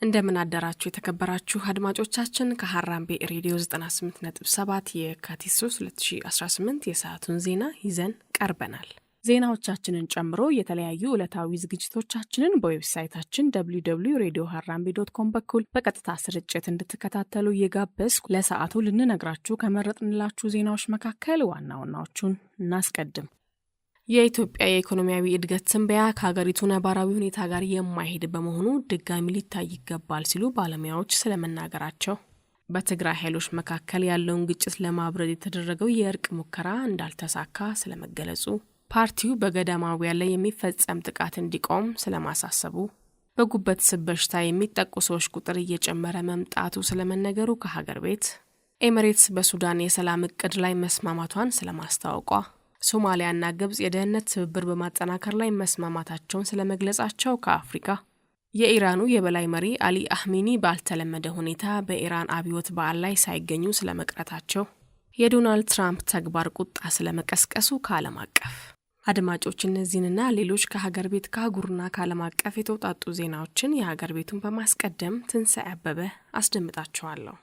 እንደምን አደራችሁ የተከበራችሁ አድማጮቻችን ከሐራምቤ ሬዲዮ 98.7 የካቲት 3 2018 የሰዓቱን ዜና ይዘን ቀርበናል። ዜናዎቻችንን ጨምሮ የተለያዩ ዕለታዊ ዝግጅቶቻችንን በዌብሳይታችን www.radioharambe.com በኩል በቀጥታ ስርጭት እንድትከታተሉ እየጋበዝኩ ለሰዓቱ ልንነግራችሁ ከመረጥንላችሁ ዜናዎች መካከል ዋና ዋናዎቹን እናስቀድም። የኢትዮጵያ የኢኮኖሚያዊ እድገት ትንበያ ከሀገሪቱ ነባራዊ ሁኔታ ጋር የማይሄድ በመሆኑ ድጋሚ ሊታይ ይገባል ሲሉ ባለሙያዎች ስለመናገራቸው፣ በትግራይ ኃይሎች መካከል ያለውን ግጭት ለማብረድ የተደረገው የእርቅ ሙከራ እንዳልተሳካ ስለመገለጹ፣ ፓርቲው በገዳማውያን ላይ የሚፈጸም ጥቃት እንዲቆም ስለማሳሰቡ፣ በጉበት ስብ በሽታ የሚጠቁ ሰዎች ቁጥር እየጨመረ መምጣቱ ስለመነገሩ ከሀገር ቤት፣ ኤሚሬትስ በሱዳን የሰላም እቅድ ላይ መስማማቷን ስለማስታወቋ፣ ሶማሊያና ግብጽ የደህንነት ትብብር በማጠናከር ላይ መስማማታቸውን ስለመግለጻቸው ከአፍሪካ፣ የኢራኑ የበላይ መሪ አሊ አህሜኒ ባልተለመደ ሁኔታ በኢራን አብዮት በዓል ላይ ሳይገኙ ስለመቅረታቸው፣ የዶናልድ ትራምፕ ተግባር ቁጣ ስለመቀስቀሱ ከዓለም አቀፍ። አድማጮች እነዚህንና ሌሎች ከሀገር ቤት ከአህጉርና ከዓለም አቀፍ የተውጣጡ ዜናዎችን የሀገር ቤቱን በማስቀደም ትንሣኤ አበበ አስደምጣችኋለሁ።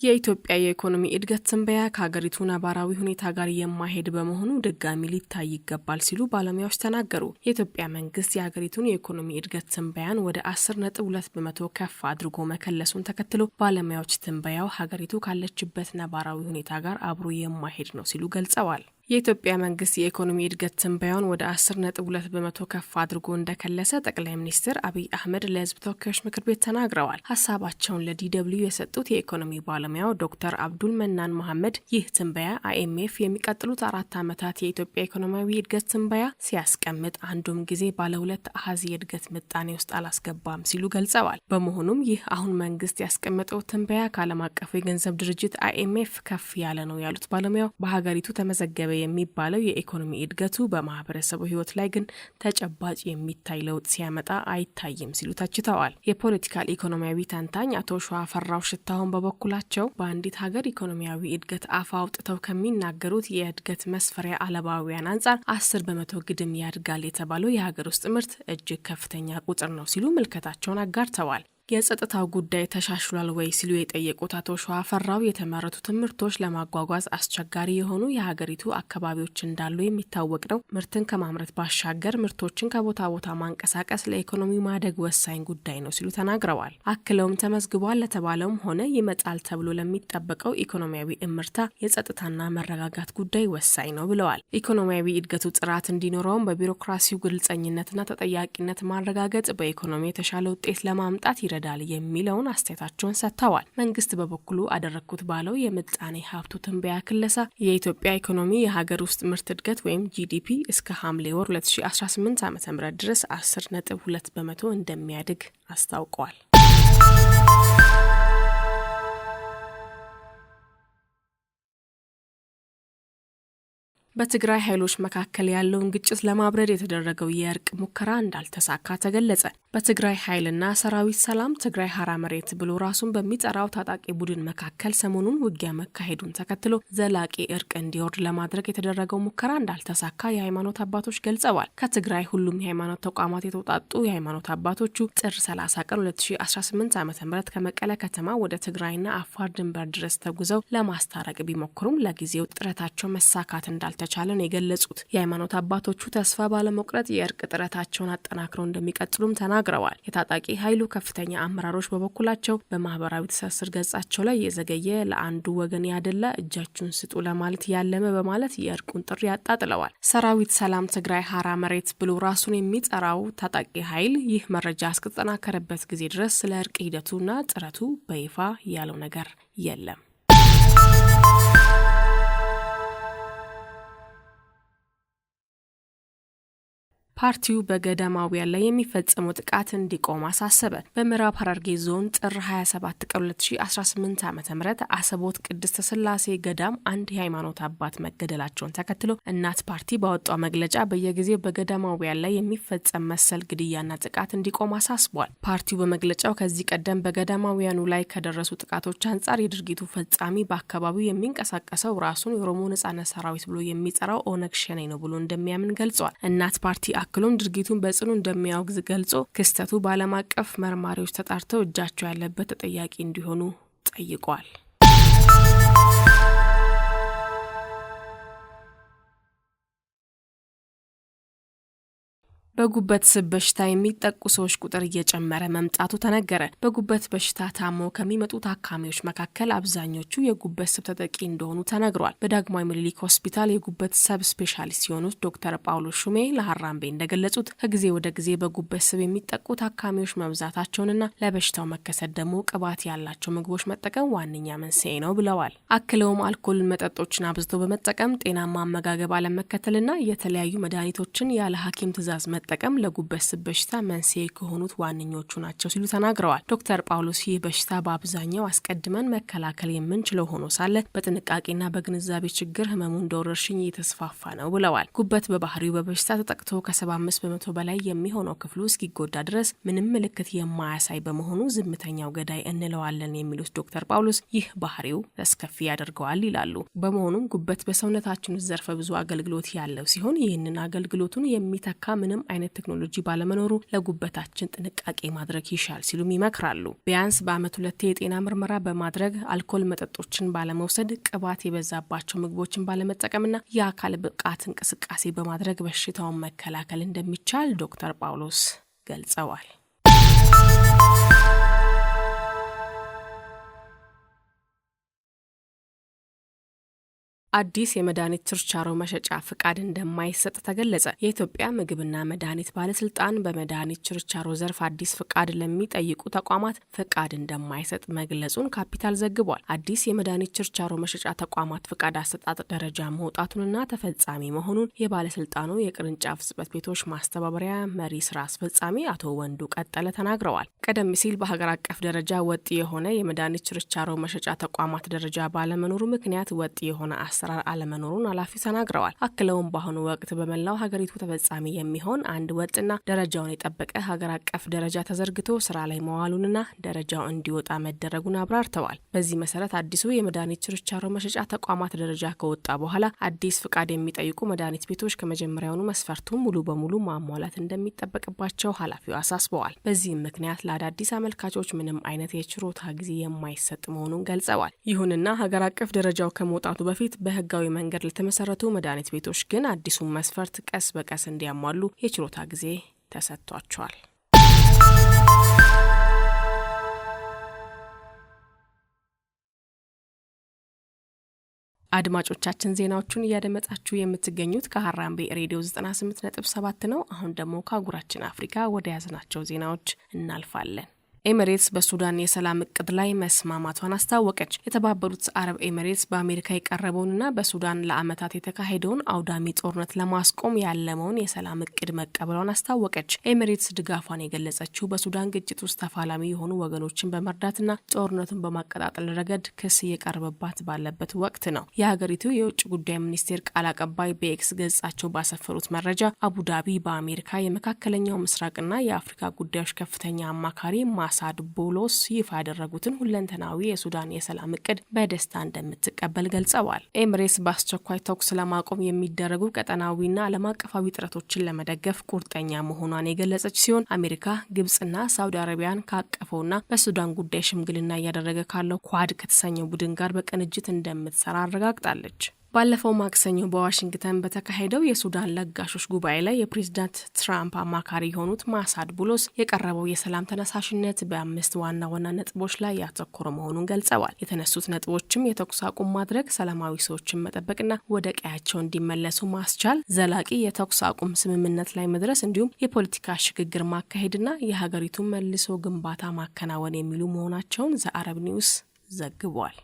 የኢትዮጵያ የኢኮኖሚ እድገት ትንበያ ከሀገሪቱ ነባራዊ ሁኔታ ጋር የማይሄድ በመሆኑ ድጋሚ ሊታይ ይገባል ሲሉ ባለሙያዎች ተናገሩ። የኢትዮጵያ መንግስት የሀገሪቱን የኢኮኖሚ እድገት ትንበያን ወደ 10.2% ከፍ አድርጎ መከለሱን ተከትሎ ባለሙያዎች ትንበያው ሀገሪቱ ካለችበት ነባራዊ ሁኔታ ጋር አብሮ የማይሄድ ነው ሲሉ ገልጸዋል። የኢትዮጵያ መንግስት የኢኮኖሚ እድገት ትንበያውን ወደ 10.2% ከፍ አድርጎ እንደከለሰ ጠቅላይ ሚኒስትር አብይ አህመድ ለህዝብ ተወካዮች ምክር ቤት ተናግረዋል። ሀሳባቸውን ለዲደብሊው የሰጡት የኢኮኖሚ ባለሙያው ዶክተር አብዱል መናን መሐመድ ይህ ትንበያ አይኤምኤፍ የሚቀጥሉት 4 ዓመታት የኢትዮጵያ ኢኮኖሚያዊ እድገት ትንበያ ሲያስቀምጥ አንዱም ጊዜ ባለ 2 አሃዝ የእድገት ምጣኔ ውስጥ አላስገባም ሲሉ ገልጸዋል። በመሆኑም ይህ አሁን መንግስት ያስቀመጠው ትንበያ ከዓለም አቀፉ የገንዘብ ድርጅት አይኤምኤፍ ከፍ ያለ ነው ያሉት ባለሙያው በሀገሪቱ ተመዘገበ የሚባለው የኢኮኖሚ እድገቱ በማህበረሰቡ ህይወት ላይ ግን ተጨባጭ የሚታይ ለውጥ ሲያመጣ አይታይም ሲሉ ተችተዋል። የፖለቲካል ኢኮኖሚያዊ ተንታኝ አቶ ሸዋፈራው ሽታሁን በበኩላቸው በአንዲት ሀገር ኢኮኖሚያዊ እድገት አፍ አውጥተው ከሚናገሩት የእድገት መስፈሪያ አለባውያን አንጻር 10% ግድም ያድጋል የተባለው የሀገር ውስጥ ምርት እጅግ ከፍተኛ ቁጥር ነው ሲሉ ምልከታቸውን አጋርተዋል። የጸጥታው ጉዳይ ተሻሽሏል ወይ ሲሉ የጠየቁት አቶ ሸዋፈራው የተመረቱ ምርቶች ለማጓጓዝ አስቸጋሪ የሆኑ የሀገሪቱ አካባቢዎች እንዳሉ የሚታወቅ ነው። ምርትን ከማምረት ባሻገር ምርቶችን ከቦታ ቦታ ማንቀሳቀስ ለኢኮኖሚ ማደግ ወሳኝ ጉዳይ ነው ሲሉ ተናግረዋል። አክለውም ተመዝግቧል ለተባለውም ሆነ ይመጣል ተብሎ ለሚጠበቀው ኢኮኖሚያዊ እምርታ የጸጥታና መረጋጋት ጉዳይ ወሳኝ ነው ብለዋል። ኢኮኖሚያዊ እድገቱ ጥራት እንዲኖረውም በቢሮክራሲው ግልጸኝነትና ተጠያቂነት ማረጋገጥ በኢኮኖሚ የተሻለ ውጤት ለማምጣት ይረዳል የሚለውን አስተያየታቸውን ሰጥተዋል። መንግስት በበኩሉ አደረግኩት ባለው የምጣኔ ሀብቱ ትንበያ ክለሳ የኢትዮጵያ ኢኮኖሚ የሀገር ውስጥ ምርት እድገት ወይም ጂዲፒ እስከ ሐምሌ ወር 2018 ዓ.ም ድረስ 10.2% እንደሚያድግ አስታውቀዋል። በትግራይ ኃይሎች መካከል ያለውን ግጭት ለማብረድ የተደረገው የእርቅ ሙከራ እንዳልተሳካ ተገለጸ። በትግራይ ኃይልና ሰራዊት ሰላም ትግራይ ሀራ መሬት ብሎ ራሱን በሚጠራው ታጣቂ ቡድን መካከል ሰሞኑን ውጊያ መካሄዱን ተከትሎ ዘላቂ እርቅ እንዲወርድ ለማድረግ የተደረገው ሙከራ እንዳልተሳካ የሃይማኖት አባቶች ገልጸዋል። ከትግራይ ሁሉም የሃይማኖት ተቋማት የተውጣጡ የሃይማኖት አባቶቹ ጥር 30 ቀን 2018 ዓ.ም ከመቀለ ከተማ ወደ ትግራይና አፋር ድንበር ድረስ ተጉዘው ለማስታረቅ ቢሞክሩም ለጊዜው ጥረታቸው መሳካት እንዳልተቻለ ቻለን የገለጹት የሃይማኖት አባቶቹ ተስፋ ባለመቁረጥ የእርቅ ጥረታቸውን አጠናክረው እንደሚቀጥሉም ተናግረዋል። የታጣቂ ኃይሉ ከፍተኛ አመራሮች በበኩላቸው በማህበራዊ ትስስር ገጻቸው ላይ የዘገየ ለአንዱ ወገን ያደላ እጃችሁን ስጡ ለማለት ያለመ በማለት የእርቁን ጥሪ አጣጥለዋል። ሰራዊት ሰላም ትግራይ ሀራ መሬት ብሎ ራሱን የሚጠራው ታጣቂ ኃይል ይህ መረጃ እስከተጠናከረበት ጊዜ ድረስ ስለ እርቅ ሂደቱና ጥረቱ በይፋ ያለው ነገር የለም። ፓርቲው በገዳማውያን ላይ የሚፈጸመው ጥቃት እንዲቆም አሳሰበ። በምዕራብ ሐረርጌ ዞን ጥር 27 ቀን 2018 ዓ.ም አሰቦት ቅድስተ ሥላሴ ገዳም አንድ የሃይማኖት አባት መገደላቸውን ተከትሎ እናት ፓርቲ ባወጣው መግለጫ በየጊዜው በገዳማውያን ላይ የሚፈጸም መሰል ግድያና ጥቃት እንዲቆም አሳስቧል። ፓርቲው በመግለጫው ከዚህ ቀደም በገዳማውያኑ ላይ ከደረሱ ጥቃቶች አንጻር የድርጊቱ ፈጻሚ በአካባቢው የሚንቀሳቀሰው ራሱን የኦሮሞ ነጻነት ሰራዊት ብሎ የሚጠራው ኦነግ ሸኔ ነው ብሎ እንደሚያምን ገልጿል። እናት ፓርቲ አክሎም ድርጊቱን በጽኑ እንደሚያወግዝ ገልጾ ክስተቱ በዓለም አቀፍ መርማሪዎች ተጣርተው እጃቸው ያለበት ተጠያቂ እንዲሆኑ ጠይቋል። በጉበት ስብ በሽታ የሚጠቁ ሰዎች ቁጥር እየጨመረ መምጣቱ ተነገረ። በጉበት በሽታ ታመው ከሚመጡ ታካሚዎች መካከል አብዛኞቹ የጉበት ስብ ተጠቂ እንደሆኑ ተነግሯል። በዳግማዊ ምኒልክ ሆስፒታል የጉበት ሰብ ስፔሻሊስት የሆኑት ዶክተር ጳውሎስ ሹሜ ለሐራምቤ እንደገለጹት ከጊዜ ወደ ጊዜ በጉበት ስብ የሚጠቁ ታካሚዎች መብዛታቸውንና ለበሽታው መከሰት ደግሞ ቅባት ያላቸው ምግቦች መጠቀም ዋነኛ መንስኤ ነው ብለዋል። አክለውም አልኮል መጠጦችን አብዝቶ በመጠቀም ጤናማ አመጋገብ አለመከተልና የተለያዩ መድኃኒቶችን ያለ ሐኪም ትዕዛዝ ጠቀም ለጉበት ስብ በሽታ መንስኤ ከሆኑት ዋነኞቹ ናቸው ሲሉ ተናግረዋል። ዶክተር ጳውሎስ ይህ በሽታ በአብዛኛው አስቀድመን መከላከል የምንችለው ሆኖ ሳለ በጥንቃቄና በግንዛቤ ችግር ህመሙ እንደ ወረርሽኝ እየተስፋፋ ነው ብለዋል። ጉበት በባህሪው በበሽታ ተጠቅቶ ከ75% በላይ የሚሆነው ክፍሉ እስኪጎዳ ድረስ ምንም ምልክት የማያሳይ በመሆኑ ዝምተኛው ገዳይ እንለዋለን የሚሉት ዶክተር ጳውሎስ ይህ ባህሪው አስከፊ ያደርገዋል ይላሉ። በመሆኑም ጉበት በሰውነታችን ውስጥ ዘርፈ ብዙ አገልግሎት ያለው ሲሆን ይህንን አገልግሎቱን የሚተካ ምንም አይነት ቴክኖሎጂ ባለመኖሩ ለጉበታችን ጥንቃቄ ማድረግ ይሻል ሲሉም ይመክራሉ። ቢያንስ በአመት 2 የጤና ምርመራ በማድረግ አልኮል መጠጦችን ባለመውሰድ፣ ቅባት የበዛባቸው ምግቦችን ባለመጠቀምና የአካል ብቃት እንቅስቃሴ በማድረግ በሽታውን መከላከል እንደሚቻል ዶክተር ጳውሎስ ገልጸዋል። አዲስ የመድኃኒት ችርቻሮ መሸጫ ፍቃድ እንደማይሰጥ ተገለጸ። የኢትዮጵያ ምግብና መድኃኒት ባለስልጣን በመድኃኒት ችርቻሮ ዘርፍ አዲስ ፍቃድ ለሚጠይቁ ተቋማት ፍቃድ እንደማይሰጥ መግለጹን ካፒታል ዘግቧል። አዲስ የመድኃኒት ችርቻሮ መሸጫ ተቋማት ፍቃድ አሰጣጥ ደረጃ መውጣቱንና ተፈጻሚ መሆኑን የባለስልጣኑ የቅርንጫፍ ጽሕፈት ቤቶች ማስተባበሪያ መሪ ስራ አስፈጻሚ አቶ ወንዱ ቀጠለ ተናግረዋል። ቀደም ሲል በሀገር አቀፍ ደረጃ ወጥ የሆነ የመድኃኒት ችርቻሮ መሸጫ ተቋማት ደረጃ ባለመኖሩ ምክንያት ወጥ የሆነ አሰራር አለመኖሩን ኃላፊው ተናግረዋል። አክለውም በአሁኑ ወቅት በመላው ሀገሪቱ ተፈጻሚ የሚሆን አንድ ወጥና ደረጃውን የጠበቀ ሀገር አቀፍ ደረጃ ተዘርግቶ ስራ ላይ መዋሉንና ደረጃው እንዲወጣ መደረጉን አብራርተዋል። በዚህ መሰረት አዲሱ የመድኃኒት ችርቻሮ መሸጫ ተቋማት ደረጃ ከወጣ በኋላ አዲስ ፍቃድ የሚጠይቁ መድኃኒት ቤቶች ከመጀመሪያውኑ መስፈርቱን ሙሉ በሙሉ ማሟላት እንደሚጠበቅባቸው ኃላፊው አሳስበዋል። በዚህም ምክንያት ለአዳዲስ አመልካቾች ምንም አይነት የችሮታ ጊዜ የማይሰጥ መሆኑን ገልጸዋል። ይሁንና ሀገር አቀፍ ደረጃው ከመውጣቱ በፊት በህጋዊ መንገድ ለተመሰረቱ መድኃኒት ቤቶች ግን አዲሱን መስፈርት ቀስ በቀስ እንዲያሟሉ የችሮታ ጊዜ ተሰጥቷቸዋል። አድማጮቻችን ዜናዎቹን እያደመጣችሁ የምትገኙት ከሐራምቤ ሬዲዮ 98.7 ነው። አሁን ደግሞ ከአህጉራችን አፍሪካ ወደ ያዝናቸው ዜናዎች እናልፋለን። ኤሚሬትስ በሱዳን የሰላም እቅድ ላይ መስማማቷን አስታወቀች። የተባበሩት አረብ ኤሚሬትስ በአሜሪካ የቀረበውንና በሱዳን ለዓመታት የተካሄደውን አውዳሚ ጦርነት ለማስቆም ያለመውን የሰላም እቅድ መቀበሏን አስታወቀች። ኤሚሬትስ ድጋፏን የገለጸችው በሱዳን ግጭት ውስጥ ተፋላሚ የሆኑ ወገኖችን በመርዳትና ጦርነቱን በማቀጣጠል ረገድ ክስ እየቀረበባት ባለበት ወቅት ነው። የሀገሪቱ የውጭ ጉዳይ ሚኒስቴር ቃል አቀባይ በኤክስ ገጻቸው ባሰፈሩት መረጃ አቡዳቢ በአሜሪካ የመካከለኛው ምስራቅና የአፍሪካ ጉዳዮች ከፍተኛ አማካሪ ሳድ ቦሎስ ይፋ ያደረጉትን ሁለንተናዊ የሱዳን የሰላም እቅድ በደስታ እንደምትቀበል ገልጸዋል። ኤሚሬትስ በአስቸኳይ ተኩስ ለማቆም የሚደረጉ ቀጠናዊና ዓለም አቀፋዊ ጥረቶችን ለመደገፍ ቁርጠኛ መሆኗን የገለጸች ሲሆን አሜሪካ፣ ግብጽና ሳውዲ አረቢያን ካቀፈውና በሱዳን ጉዳይ ሽምግልና እያደረገ ካለው ኳድ ከተሰኘው ቡድን ጋር በቅንጅት እንደምትሰራ አረጋግጣለች። ባለፈው ማክሰኞ በዋሽንግተን በተካሄደው የሱዳን ለጋሾች ጉባኤ ላይ የፕሬዝዳንት ትራምፕ አማካሪ የሆኑት ማሳድ ቡሎስ የቀረበው የሰላም ተነሳሽነት በ5 ዋና ዋና ነጥቦች ላይ ያተኮረ መሆኑን ገልጸዋል። የተነሱት ነጥቦችም የተኩስ አቁም ማድረግ፣ ሰላማዊ ሰዎችን መጠበቅና ወደ ቀያቸው እንዲመለሱ ማስቻል፣ ዘላቂ የተኩስ አቁም ስምምነት ላይ መድረስ እንዲሁም የፖለቲካ ሽግግር ማካሄድና የሀገሪቱን መልሶ ግንባታ ማከናወን የሚሉ መሆናቸውን ዘአረብ ኒውስ ዘግቧል።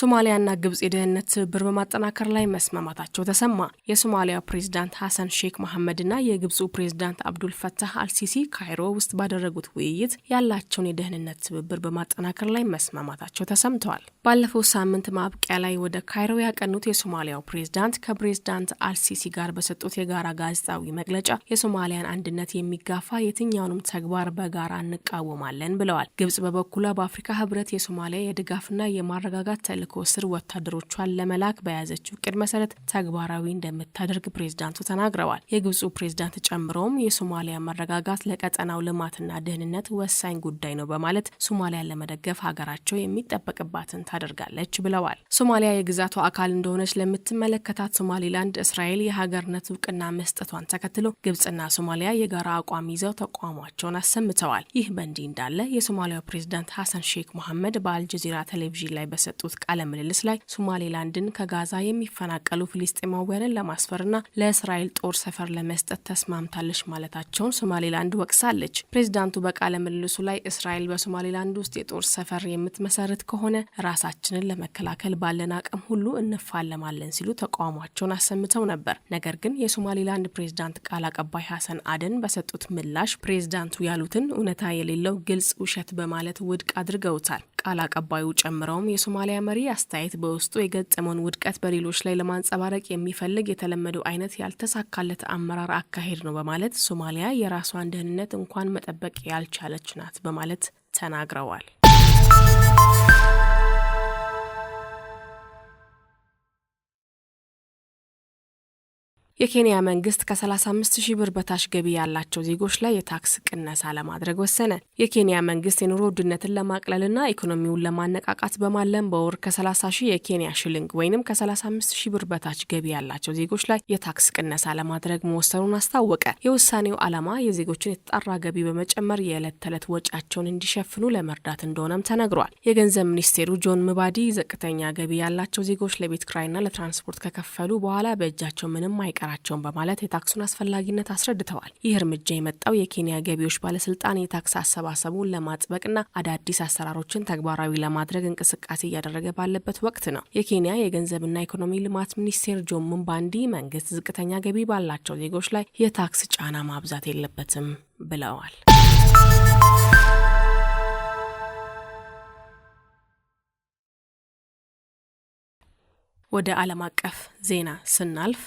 ሶማሊያና ግብጽ የደህንነት ትብብር በማጠናከር ላይ መስማማታቸው ተሰማ። የሶማሊያ ፕሬዝዳንት ሐሰን ሼክ መሐመድና የግብጹ ፕሬዝዳንት አብዱል ፈታህ አልሲሲ ካይሮ ውስጥ ባደረጉት ውይይት ያላቸውን የደህንነት ትብብር በማጠናከር ላይ መስማማታቸው ተሰምተዋል። ባለፈው ሳምንት ማብቂያ ላይ ወደ ካይሮ ያቀኑት የሶማሊያው ፕሬዝዳንት ከፕሬዝዳንት አልሲሲ ጋር በሰጡት የጋራ ጋዜጣዊ መግለጫ የሶማሊያን አንድነት የሚጋፋ የትኛውንም ተግባር በጋራ እንቃወማለን ብለዋል። ግብጽ በበኩሏ በአፍሪካ ህብረት የሶማሊያ የድጋፍና የማረጋጋት ተልዕኮ ስር ወታደሮቿን ለመላክ በያዘችው እቅድ መሰረት ተግባራዊ እንደምታደርግ ፕሬዝዳንቱ ተናግረዋል። የግብጹ ፕሬዝዳንት ጨምረውም የሶማሊያ መረጋጋት ለቀጠናው ልማትና ደህንነት ወሳኝ ጉዳይ ነው በማለት ሶማሊያን ለመደገፍ ሀገራቸው የሚጠበቅባትን ታደርጋለች ብለዋል። ሶማሊያ የግዛቷ አካል እንደሆነች ለምትመለከታት ሶማሊላንድ እስራኤል የሀገርነት እውቅና መስጠቷን ተከትሎ ግብጽና ሶማሊያ የጋራ አቋም ይዘው ተቋማቸውን አሰምተዋል። ይህ በእንዲህ እንዳለ የሶማሊያው ፕሬዝዳንት ሐሰን ሼክ መሐመድ በአልጀዚራ ቴሌቪዥን ላይ በሰጡት ቃለ ምልልስ ላይ ሶማሌላንድን ከጋዛ የሚፈናቀሉ ፍልስጤማውያንን ለማስፈርና ለእስራኤል ጦር ሰፈር ለመስጠት ተስማምታለች ማለታቸውን ሶማሌላንድ ወቅሳለች። ፕሬዝዳንቱ በቃለ ምልልሱ ላይ እስራኤል በሶማሌላንድ ውስጥ የጦር ሰፈር የምትመሰርት ከሆነ ራሳችንን ለመከላከል ባለን አቅም ሁሉ እንፋለማለን ሲሉ ተቃውሟቸውን አሰምተው ነበር። ነገር ግን የሶማሌላንድ ፕሬዝዳንት ቃል አቀባይ ሐሰን አደን በሰጡት ምላሽ ፕሬዝዳንቱ ያሉትን እውነታ የሌለው ግልጽ ውሸት በማለት ውድቅ አድርገውታል። ቃል አቀባዩ ጨምረውም የሶማሊያ መሪ አስተያየት በውስጡ የገጠመውን ውድቀት በሌሎች ላይ ለማንጸባረቅ የሚፈልግ የተለመደው አይነት ያልተሳካለት አመራር አካሄድ ነው በማለት ሶማሊያ የራሷን ደህንነት እንኳን መጠበቅ ያልቻለች ናት በማለት ተናግረዋል። የኬንያ መንግስት ከ35,000 ብር በታች ገቢ ያላቸው ዜጎች ላይ የታክስ ቅነሳ ለማድረግ ወሰነ። የኬንያ መንግስት የኑሮ ውድነትን ለማቅለልና ኢኮኖሚውን ለማነቃቃት በማለም በወር ከ30,000 የኬንያ ሽልንግ ወይም ከ35,000 ብር በታች ገቢ ያላቸው ዜጎች ላይ የታክስ ቅነሳ ለማድረግ መወሰኑን አስታወቀ። የውሳኔው ዓላማ የዜጎችን የተጣራ ገቢ በመጨመር የዕለት ተዕለት ወጪያቸውን እንዲሸፍኑ ለመርዳት እንደሆነም ተነግሯል። የገንዘብ ሚኒስቴሩ ጆን ምባዲ ዝቅተኛ ገቢ ያላቸው ዜጎች ለቤት ኪራይና ለትራንስፖርት ከከፈሉ በኋላ በእጃቸው ምንም አይቀራቸውን በማለት የታክሱን አስፈላጊነት አስረድተዋል። ይህ እርምጃ የመጣው የኬንያ ገቢዎች ባለስልጣን የታክስ አሰባሰቡን ለማጥበቅና አዳዲስ አሰራሮችን ተግባራዊ ለማድረግ እንቅስቃሴ እያደረገ ባለበት ወቅት ነው። የኬንያ የገንዘብና ኢኮኖሚ ልማት ሚኒስቴር ጆን ምባዲ መንግስት ዝቅተኛ ገቢ ባላቸው ዜጎች ላይ የታክስ ጫና ማብዛት የለበትም ብለዋል። ወደ ዓለም አቀፍ ዜና ስናልፍ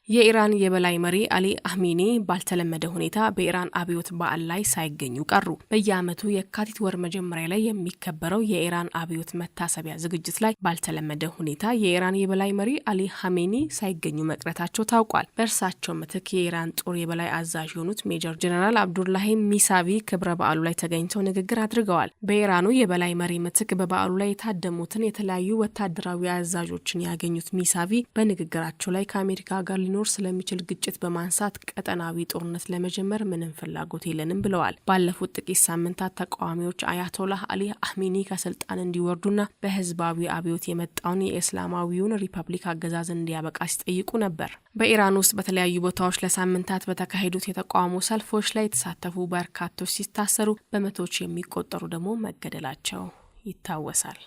የኢራን የበላይ መሪ አሊ አህሜኒ ባልተለመደ ሁኔታ በኢራን አብዮት በዓል ላይ ሳይገኙ ቀሩ። በየዓመቱ የካቲት ወር መጀመሪያ ላይ የሚከበረው የኢራን አብዮት መታሰቢያ ዝግጅት ላይ ባልተለመደ ሁኔታ የኢራን የበላይ መሪ አሊ አህሜኒ ሳይገኙ መቅረታቸው ታውቋል። በእርሳቸው ምትክ የኢራን ጦር የበላይ አዛዥ የሆኑት ሜጀር ጀነራል አብዱላሂም ሚሳቪ ክብረ በዓሉ ላይ ተገኝተው ንግግር አድርገዋል። በኢራኑ የበላይ መሪ ምትክ በበዓሉ ላይ የታደሙትን የተለያዩ ወታደራዊ አዛዦችን ያገኙት ሚሳቪ በንግግራቸው ላይ ከአሜሪካ ጋር ስለሚችል ግጭት በማንሳት ቀጠናዊ ጦርነት ለመጀመር ምንም ፍላጎት የለንም ብለዋል። ባለፉት ጥቂት ሳምንታት ተቃዋሚዎች አያቶላህ አሊ አህሜኒ ከስልጣን እንዲወርዱና በህዝባዊ አብዮት የመጣውን የእስላማዊውን ሪፐብሊክ አገዛዝ እንዲያበቃ ሲጠይቁ ነበር። በኢራን ውስጥ በተለያዩ ቦታዎች ለሳምንታት በተካሄዱት የተቃውሞ ሰልፎች ላይ የተሳተፉ በርካቶች ሲታሰሩ፣ በመቶዎች የሚቆጠሩ ደግሞ መገደላቸው ይታወሳል።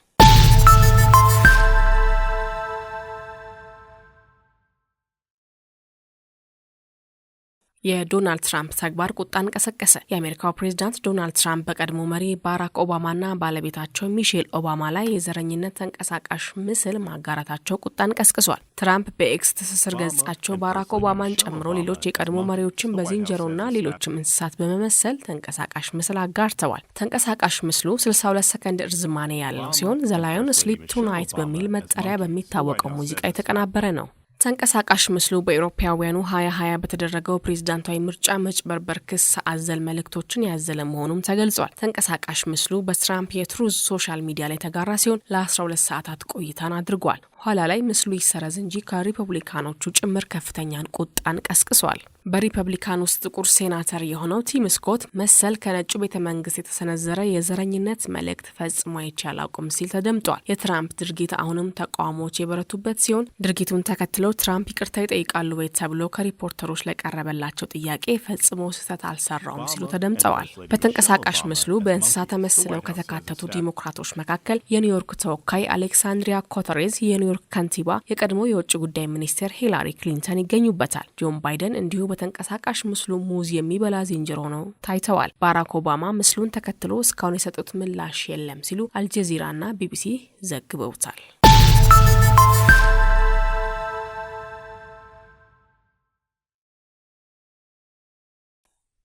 የዶናልድ ትራምፕ ተግባር ቁጣን ቀሰቀሰ። የአሜሪካው ፕሬዝዳንት ዶናልድ ትራምፕ በቀድሞ መሪ ባራክ ኦባማና ባለቤታቸው ሚሼል ኦባማ ላይ የዘረኝነት ተንቀሳቃሽ ምስል ማጋራታቸው ቁጣን ቀስቅሷል። ትራምፕ በኤክስ ትስስር ገጻቸው ባራክ ኦባማን ጨምሮ ሌሎች የቀድሞ መሪዎችን በዝንጀሮና ሌሎችም እንስሳት በመመሰል ተንቀሳቃሽ ምስል አጋርተዋል። ተንቀሳቃሽ ምስሉ 62 ሰከንድ እርዝማኔ ያለው ሲሆን ዘ ላዮን ስሊፕ ቱናይት በሚል መጠሪያ በሚታወቀው ሙዚቃ የተቀናበረ ነው። ተንቀሳቃሽ ምስሉ በአውሮፓውያኑ 2020 በተደረገው ፕሬዝዳንታዊ ምርጫ መጭበርበር ክስ አዘል መልእክቶችን ያዘለ መሆኑም ተገልጿል። ተንቀሳቃሽ ምስሉ በትራምፕ የትሩዝ ሶሻል ሚዲያ ላይ ተጋራ ሲሆን ለ12 ሰዓታት ቆይታን አድርጓል። ኋላ ላይ ምስሉ ይሰረዝ እንጂ ከሪፐብሊካኖቹ ጭምር ከፍተኛን ቁጣን ቀስቅሷል። በሪፐብሊካን ውስጥ ጥቁር ሴናተር የሆነው ቲም ስኮት መሰል ከነጩ ቤተ መንግስት የተሰነዘረ የዘረኝነት መልእክት ፈጽሞ አይቼ አላውቅም ሲል ተደምጧል። የትራምፕ ድርጊት አሁንም ተቃውሞዎች የበረቱበት ሲሆን ድርጊቱን ተከትሎ ትራምፕ ይቅርታ ይጠይቃሉ ወይ ተብሎ ከሪፖርተሮች ላይ ቀረበላቸው ጥያቄ ፈጽሞ ስህተት አልሰራውም ሲሉ ተደምጸዋል። በተንቀሳቃሽ ምስሉ በእንስሳ ተመስለው ከተካተቱ ዲሞክራቶች መካከል የኒውዮርክ ተወካይ አሌክሳንድሪያ ኮተሬዝ፣ የኒውዮርክ ከንቲባ፣ የቀድሞ የውጭ ጉዳይ ሚኒስቴር ሂላሪ ክሊንተን ይገኙበታል። ጆን ባይደን እንዲሁ በተንቀሳቃሽ ምስሉ ሙዝ የሚበላ ዝንጀሮ ነው ታይተዋል። ባራክ ኦባማ ምስሉን ተከትሎ እስካሁን የሰጡት ምላሽ የለም ሲሉ አልጀዚራና ቢቢሲ ዘግበውታል።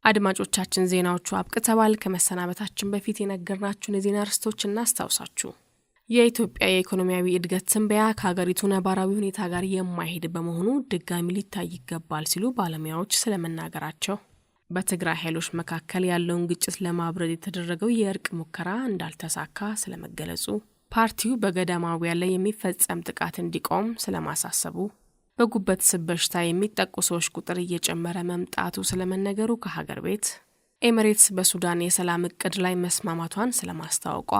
አድማጮቻችን ዜናዎቹ አብቅተዋል። ከመሰናበታችን በፊት የነገርናችሁን የዜና ርዕሶች እናስታውሳችሁ። የኢትዮጵያ የኢኮኖሚያዊ እድገት ትንበያ ከሀገሪቱ ነባራዊ ሁኔታ ጋር የማይሄድ በመሆኑ ድጋሚ ሊታይ ይገባል ሲሉ ባለሙያዎች ስለመናገራቸው፣ በትግራይ ኃይሎች መካከል ያለውን ግጭት ለማብረድ የተደረገው የእርቅ ሙከራ እንዳልተሳካ ስለመገለጹ፣ ፓርቲው በገዳማውያን ላይ የሚፈጸም ጥቃት እንዲቆም ስለማሳሰቡ፣ በጉበት ስብ በሽታ የሚጠቁ ሰዎች ቁጥር እየጨመረ መምጣቱ ስለመነገሩ ከሀገር ቤት፣ ኤሚሬትስ በሱዳን የሰላም እቅድ ላይ መስማማቷን ስለማስታወቋ፣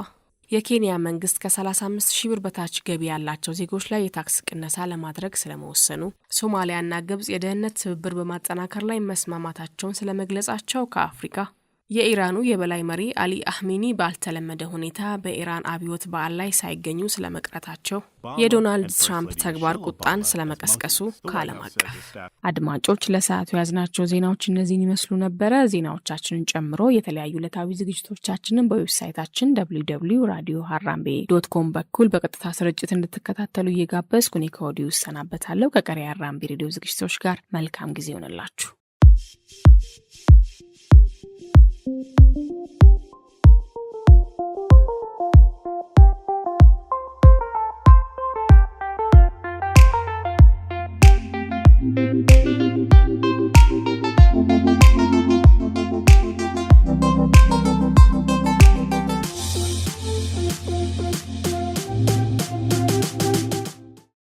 የኬንያ መንግስት ከ35,000 ብር በታች ገቢ ያላቸው ዜጎች ላይ የታክስ ቅነሳ ለማድረግ ስለመወሰኑ፣ ሶማሊያና ግብጽ የደህንነት ትብብር በማጠናከር ላይ መስማማታቸውን ስለመግለጻቸው ከአፍሪካ፣ የኢራኑ የበላይ መሪ አሊ አህሜኒ ባልተለመደ ሁኔታ በኢራን አብዮት በዓል ላይ ሳይገኙ ስለመቅረታቸው፣ የዶናልድ ትራምፕ ተግባር ቁጣን ስለመቀስቀሱ ከዓለም አቀፍ። አድማጮች ለሰዓቱ ያዝናቸው ዜናዎች እነዚህን ይመስሉ ነበረ። ዜናዎቻችንን ጨምሮ የተለያዩ ዕለታዊ ዝግጅቶቻችንን በዌብሳይታችን www.radioharambe.com በኩል በቀጥታ ስርጭት እንድትከታተሉ እየጋበዝኩ እኔ ከወዲሁ እሰናበታለሁ። ከቀሪ ሃራምቤ ሬዲዮ ዝግጅቶች ጋር መልካም ጊዜ ይሆንላችሁ።